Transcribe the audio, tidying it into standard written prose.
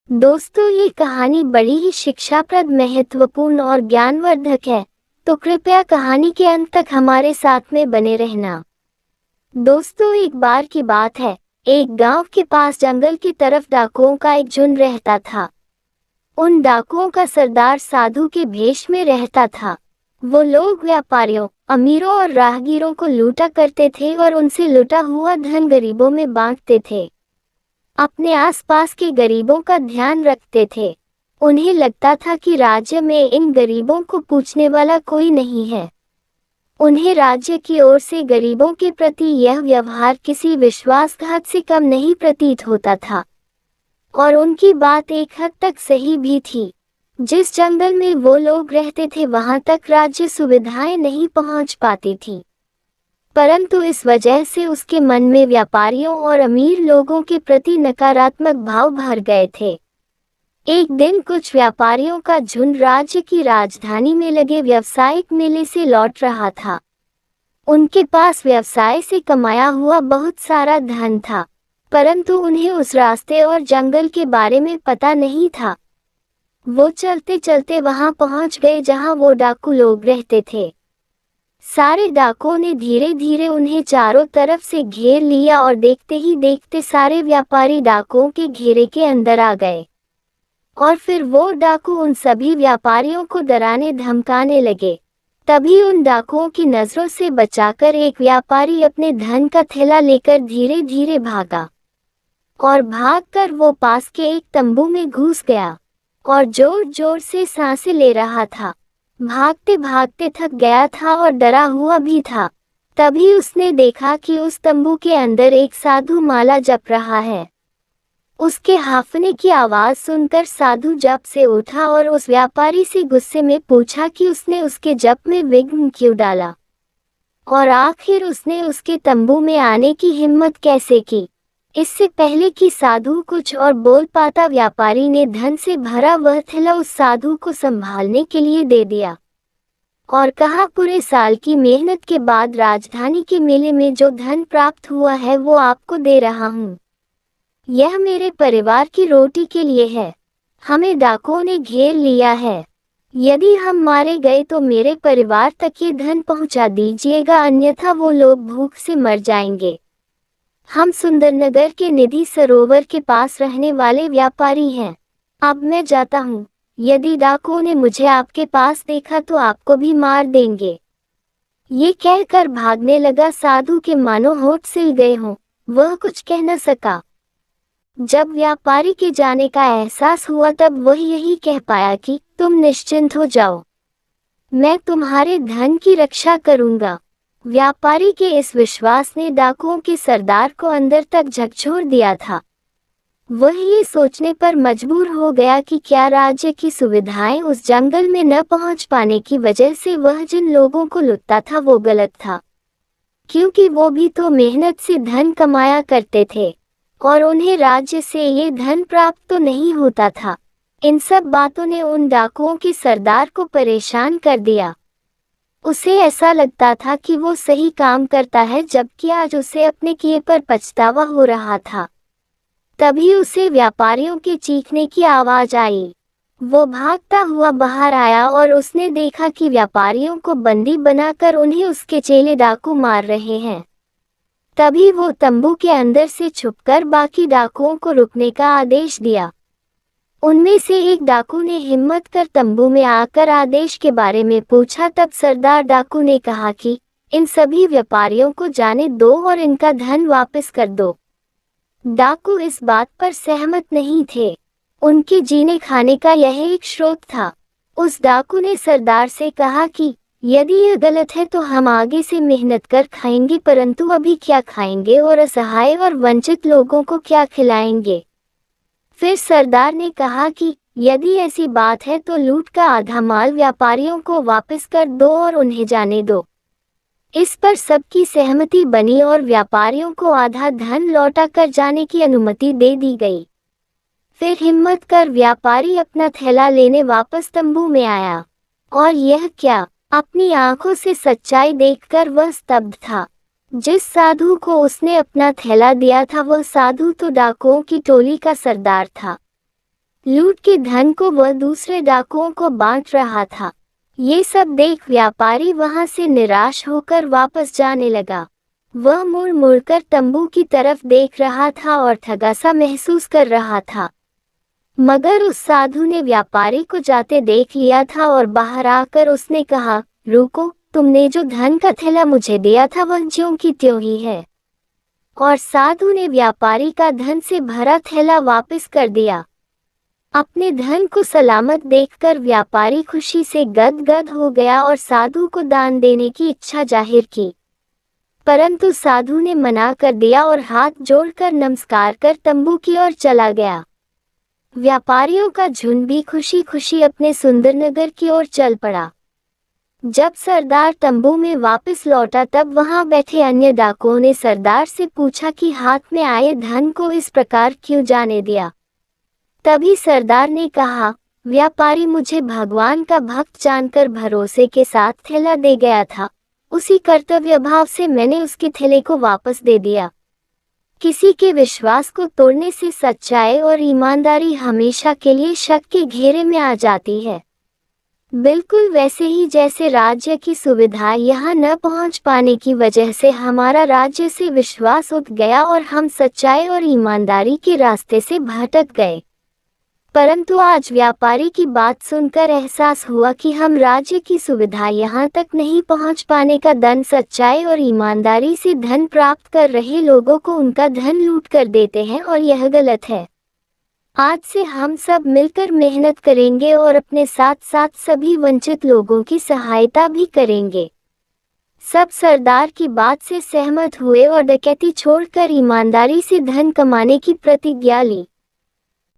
दोस्तों, ये कहानी बड़ी ही शिक्षाप्रद, महत्वपूर्ण और ज्ञानवर्धक है, तो कृपया कहानी के अंत तक हमारे साथ में बने रहना। दोस्तों, एक बार की बात है, एक गांव के पास जंगल की तरफ डाकुओं का एक झुंड रहता था। उन डाकुओं का सरदार साधु के भेष में रहता था। वो लोग व्यापारियों, अमीरों और राहगीरों को लूटा करते थे और उनसे लूटा हुआ धन गरीबों में बांटते थे। अपने आसपास के गरीबों का ध्यान रखते थे। उन्हें लगता था कि राज्य में इन गरीबों को पूछने वाला कोई नहीं है। उन्हें राज्य की ओर से गरीबों के प्रति यह व्यवहार किसी विश्वासघात से कम नहीं प्रतीत होता था। और उनकी बात एक हद तक सही भी थी। जिस जंगल में वो लोग रहते थे वहां तक राज्य सुविधाएं नहीं पहुंच पाती थी, परंतु इस वजह से उसके मन में व्यापारियों और अमीर लोगों के प्रति नकारात्मक भाव भर गए थे। एक दिन कुछ व्यापारियों का झुंड राज्य की राजधानी में लगे व्यावसायिक मेले से लौट रहा था। उनके पास व्यवसाय से कमाया हुआ बहुत सारा धन था, परंतु उन्हें उस रास्ते और जंगल के बारे में पता नहीं था। वो चलते चलते वहां पहुंच गए जहां वो डाकू लोग रहते थे। सारे डाकुओं ने धीरे धीरे उन्हें चारों तरफ से घेर लिया और देखते ही देखते सारे व्यापारी डाकुओं के घेरे के अंदर आ गए। और फिर वो डाकू उन सभी व्यापारियों को डराने धमकाने लगे। तभी उन डाकुओं की नजरों से बचाकर एक व्यापारी अपने धन का थैला लेकर धीरे धीरे भागा। और भागकर वो पास के एक तंबू में घुस गया और जोर जोर से सांसें ले रहा था। भागते भागते थक गया था और डरा हुआ भी था। तभी उसने देखा कि उस तंबू के अंदर एक साधु माला जप रहा है। उसके हांफने की आवाज सुनकर साधु जप से उठा और उस व्यापारी से गुस्से में पूछा कि उसने उसके जप में विघ्न क्यों डाला, और आखिर उसने उसके तंबू में आने की हिम्मत कैसे की। इससे पहले कि साधु कुछ और बोल पाता, व्यापारी ने धन से भरा वह थैला उस साधु को संभालने के लिए दे दिया और कहा, पूरे साल की मेहनत के बाद राजधानी के मेले में जो धन प्राप्त हुआ है वो आपको दे रहा हूँ। यह मेरे परिवार की रोटी के लिए है। हमें डाकुओं ने घेर लिया है। यदि हम मारे गए तो मेरे परिवार तक ये धन पहुँचा दीजिएगा, अन्यथा वो लोग भूख से मर जाएंगे। हम सुंदरनगर के निधि सरोवर के पास रहने वाले व्यापारी हैं। अब मैं जाता हूँ। यदि डाकुओं ने मुझे आपके पास देखा तो आपको भी मार देंगे। ये कहकर भागने लगा। साधु के मानो होठ सिल गए हों, वह कुछ कह न सका। जब व्यापारी के जाने का एहसास हुआ तब वह यही कह पाया कि तुम निश्चिंत हो जाओ, मैं तुम्हारे धन की रक्षा करूंगा। व्यापारी के इस विश्वास ने डाकुओं के सरदार को अंदर तक झकझोर दिया था। वह ये सोचने पर मजबूर हो गया कि क्या राज्य की सुविधाएं उस जंगल में न पहुंच पाने की वजह से वह जिन लोगों को लूटता था वो गलत था, क्योंकि वो भी तो मेहनत से धन कमाया करते थे और उन्हें राज्य से ये धन प्राप्त तो नहीं होता था। इन सब बातों ने उन डाकुओं के सरदार को परेशान कर दिया। उसे ऐसा लगता था कि वो सही काम करता है, जबकि आज उसे अपने किए पर पछतावा हो रहा था। तभी उसे व्यापारियों के चीखने की आवाज आई। वो भागता हुआ बाहर आया और उसने देखा कि व्यापारियों को बंदी बनाकर उन्हें उसके चेले डाकू मार रहे हैं। तभी वो तंबू के अंदर से छुपकर बाकी डाकुओं को रुकने का आदेश दिया। उनमें से एक डाकू ने हिम्मत कर तंबू में आकर आदेश के बारे में पूछा। तब सरदार डाकू ने कहा कि इन सभी व्यापारियों को जाने दो और इनका धन वापस कर दो। डाकू इस बात पर सहमत नहीं थे। उनके जीने खाने का यह एक स्रोत था। उस डाकू ने सरदार से कहा कि यदि यह गलत है तो हम आगे से मेहनत कर खाएंगे, परंतु अभी क्या खाएंगे और असहाय और वंचित लोगों को क्या खिलाएंगे। फिर सरदार ने कहा कि यदि ऐसी बात है तो लूट का आधा माल व्यापारियों को वापस कर दो और उन्हें जाने दो। इस पर सबकी सहमति बनी और व्यापारियों को आधा धन लौटा कर जाने की अनुमति दे दी गई। फिर हिम्मत कर व्यापारी अपना थैला लेने वापस तंबू में आया, और यह क्या, अपनी आंखों से सच्चाई देखकर वह स्तब्ध था। जिस साधु को उसने अपना थैला दिया था वह साधु तो डाकुओं की टोली का सरदार था। लूट के धन को वह दूसरे डाकुओं को बांट रहा था। ये सब देख व्यापारी वहां से निराश होकर वापस जाने लगा। वह मुड़ मुड़कर तंबू की तरफ देख रहा था और ठगा सा महसूस कर रहा था। मगर उस साधु ने व्यापारी को जाते देख लिया था और बाहर आकर उसने कहा, रुको, तुमने जो धन का थैला मुझे दिया था वह ज्यों की त्यों ही है। और साधु ने व्यापारी का धन से भरा थैला वापस कर दिया। अपने धन को सलामत देखकर व्यापारी खुशी से गदगद हो गया और साधु को दान देने की इच्छा जाहिर की। परंतु साधु ने मना कर दिया और हाथ जोड़कर नमस्कार कर तंबू की ओर चला गया। व्यापारियों का झुंड भी खुशी खुशी अपने सुंदरनगर की ओर चल पड़ा। जब सरदार तंबू में वापस लौटा तब वहां बैठे अन्य डाकुओं ने सरदार से पूछा कि हाथ में आए धन को इस प्रकार क्यों जाने दिया। तभी सरदार ने कहा, व्यापारी मुझे भगवान का भक्त जानकर भरोसे के साथ थैला दे गया था, उसी कर्तव्य भाव से मैंने उसके थैले को वापस दे दिया। किसी के विश्वास को तोड़ने से सच्चाई और ईमानदारी हमेशा के लिए शक के घेरे में आ जाती है। बिल्कुल वैसे ही जैसे राज्य की सुविधा यहाँ न पहुँच पाने की वजह से हमारा राज्य से विश्वास उठ गया और हम सच्चाई और ईमानदारी के रास्ते से भटक गए। परंतु आज व्यापारी की बात सुनकर एहसास हुआ कि हम राज्य की सुविधा यहाँ तक नहीं पहुँच पाने का दंड सच्चाई और ईमानदारी से धन प्राप्त कर रहे लोगों को उनका धन लूट कर देते हैं और यह गलत है। आज से हम सब मिलकर मेहनत करेंगे और अपने साथ साथ सभी वंचित लोगों की सहायता भी करेंगे। सब सरदार की बात से सहमत हुए और डकैती छोड़कर ईमानदारी से धन कमाने की प्रतिज्ञा ली।